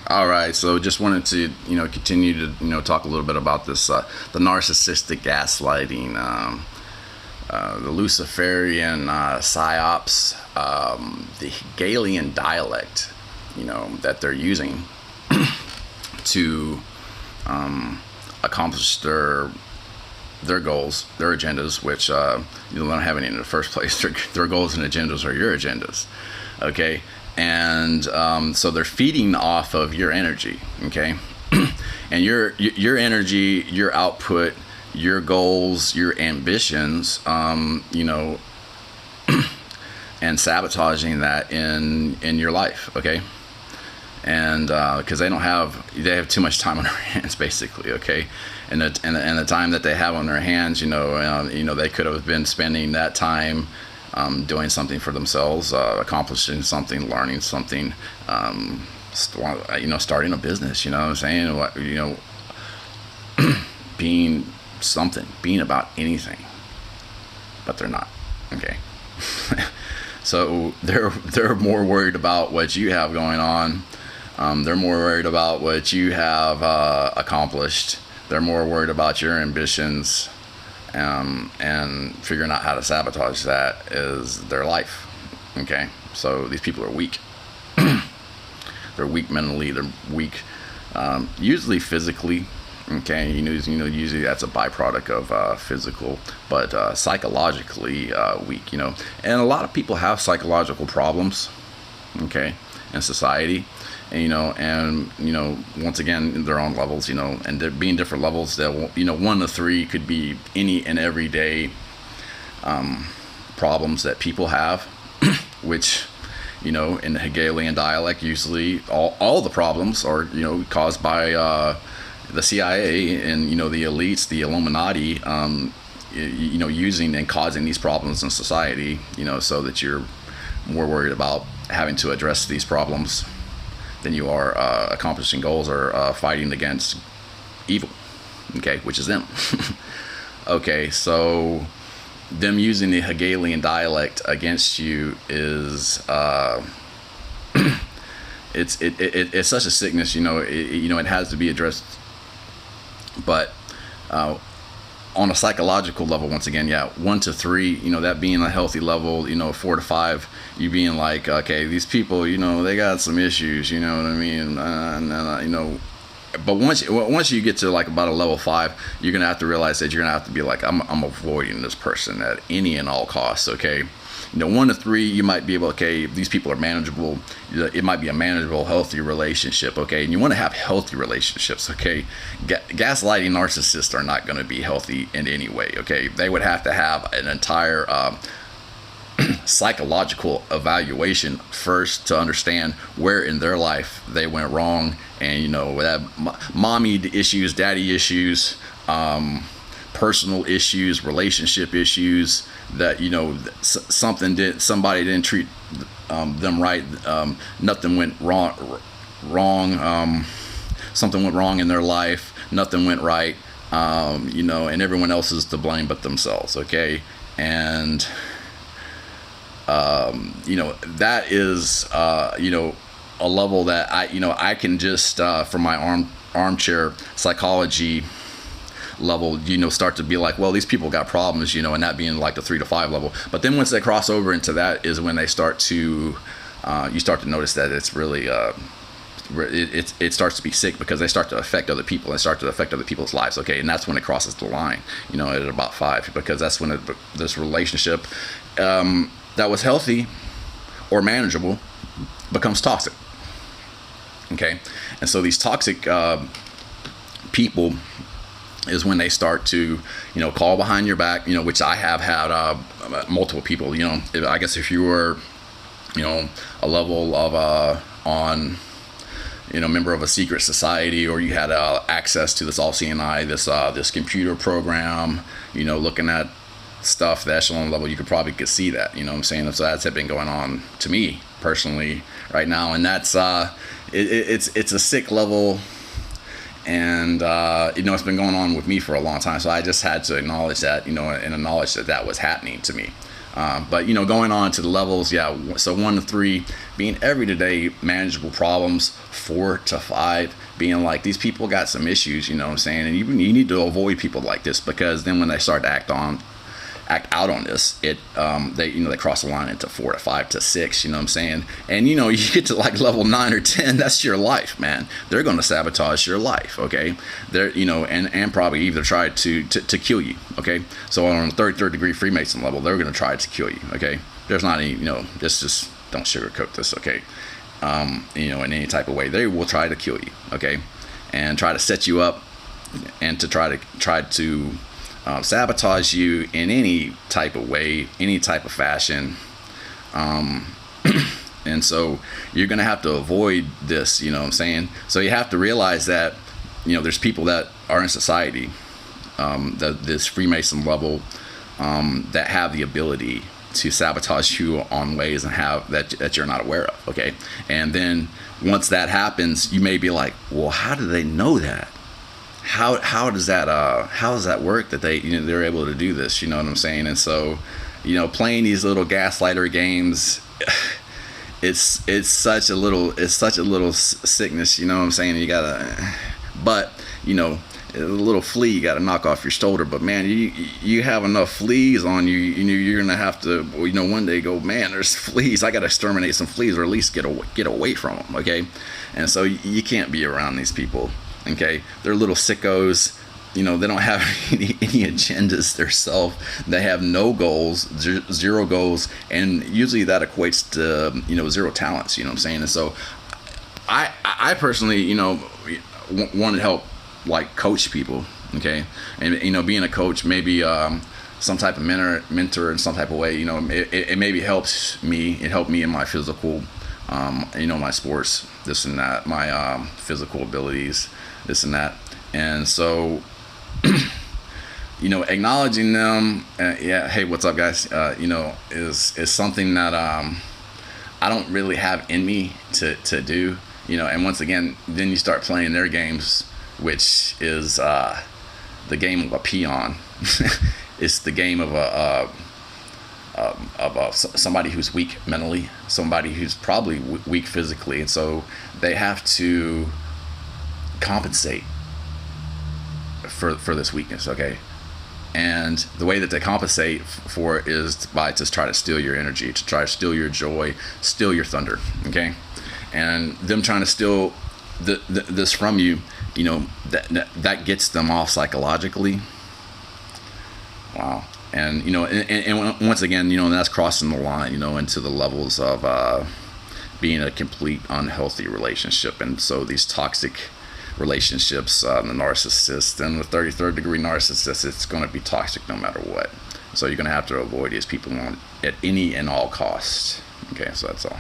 All right, so just wanted to continue to talk a little bit about this the narcissistic gaslighting, the Luciferian psyops, the Hegelian dialect, that they're using to accomplish their goals, their agendas, which they don't have any in the first place. Their goals and agendas are your agendas, okay? And so they're feeding off of your energy, okay? And your energy, your output, your goals, your ambitions, and sabotaging that in your life, okay? And because they have too much time on their hands, basically, okay? And the time that they have on their hands, they could have been spending that time doing something for themselves, accomplishing something, learning something, starting a business. You know what I'm saying? Being something, being about anything, but they're not. Okay. So they're more worried about what you have going on. They're more worried about what you have accomplished. They're more worried about your ambitions, and figuring out how to sabotage that is their life. Okay, so these people are weak. They're weak mentally. They're weak, usually physically. Okay, usually that's a byproduct of physical, but psychologically weak. And a lot of people have psychological problems. Okay, in society. And once again, their own levels, and there being different levels that, 1 to 3 could be any and everyday problems that people have, which, in the Hegelian dialect, usually all the problems are, caused by the CIA and, the elites, the Illuminati, using and causing these problems in society, so that you're more worried about having to address these problems than you are accomplishing goals or fighting against evil, okay, which is them. Okay, so them using the Hegelian dialect against you is it's such a sickness, it has to be addressed, but on a psychological level, once again, 1 to 3, that being a healthy level, 4 to 5, you being like, okay, these people, they got some issues, you know what I mean? But once you get to like about a level 5, you're gonna have to realize that you're gonna have to be like, I'm avoiding this person at any and all costs, okay? 1 to 3, you might be able, okay, these people are manageable. It might be a manageable, healthy relationship, okay? And you want to have healthy relationships, okay? Gaslighting narcissists are not going to be healthy in any way, okay? They would have to have an entire psychological evaluation first to understand where in their life they went wrong, and that mommy issues, daddy issues, personal issues, relationship issues, that somebody didn't treat them right, nothing went wrong, something went wrong in their life, nothing went right, and everyone else is to blame but themselves, okay? And that is a level that I can just from my armchair psychology level, start to be like, well, these people got problems, and that being like the 3 to 5 level. But then once they cross over into that is when they start to you start to notice that it's really it starts to be sick, because they start to affect other people and start to affect other people's lives, okay? And that's when it crosses the line, at about 5, because that's when this relationship that was healthy or manageable becomes toxic, okay? And so these toxic people is when they start to, call behind your back, which I have had multiple people, I guess if you were, a level of member of a secret society, or you had access to this all-seeing eye, this computer program, looking at stuff, the echelon level, you could see that, what I'm saying? So that's been going on to me personally right now, and that's it's a sick level. And it's been going on with me for a long time, so I just had to acknowledge that, and acknowledge that was happening to me. But going on to the levels, yeah. So 1 to 3 being everyday manageable problems. 4 to 5 being like, these people got some issues, you know what I'm saying, and you need to avoid people like this, because then when they start to act out on this, they cross the line into 4 to 5 to 6, you know what I'm saying. And you get to like level 9 or 10, that's your life, man. They're going to sabotage your life, okay. They're and probably either try to kill you, okay. So on the third degree Freemason level, they're going to try to kill you, okay. There's not any, just don't sugarcoat this, okay. In any type of way, they will try to kill you, okay, and try to set you up, and to try to sabotage you in any type of way, any type of fashion. And so you're going to have to avoid this, you know what I'm saying? So you have to realize that, there's people that are in society, this Freemason level, that have the ability to sabotage you on ways and have that you're not aware of, okay? And then once that happens, you may be like, well, how do they know that? How does that work that they're able to do this, you know what I'm saying? And so, playing these little gaslighter games, it's such a little sickness, you know what I'm saying? You gotta, but a little flea you got to knock off your shoulder, but man, you have enough fleas on you, you're gonna have to, one day go, man, there's fleas, I gotta exterminate some fleas, or at least get away from them, okay? And so you can't be around these people, okay? They're little sickos, they don't have any agendas themselves. They have no goals, zero goals, and usually that equates to zero talents, you know what I'm saying? And so I personally want to help, like, coach people, okay? And being a coach, maybe some type of mentor in some type of way, it maybe helps me. It helped me in my physical, my sports, this and that, my physical abilities, this and that. And so acknowledging them, yeah, hey, what's up, guys, is something that I don't really have in me to do, and once again, then you start playing their games, which is the game of a peon. It's the game of somebody who's weak mentally, somebody who's probably weak physically, and so they have to compensate for this weakness, okay? And the way that they compensate for it is by just try to steal your energy, to try to steal your joy, steal your thunder, okay? And them trying to steal this from you, that gets them off psychologically. Wow. And and once again, that's crossing the line, into the levels of being a complete unhealthy relationship. And so these toxic relationships, the narcissist and the 33rd degree narcissist, it's going to be toxic no matter what. So you're going to have to avoid these people at any and all costs. Okay, so that's all.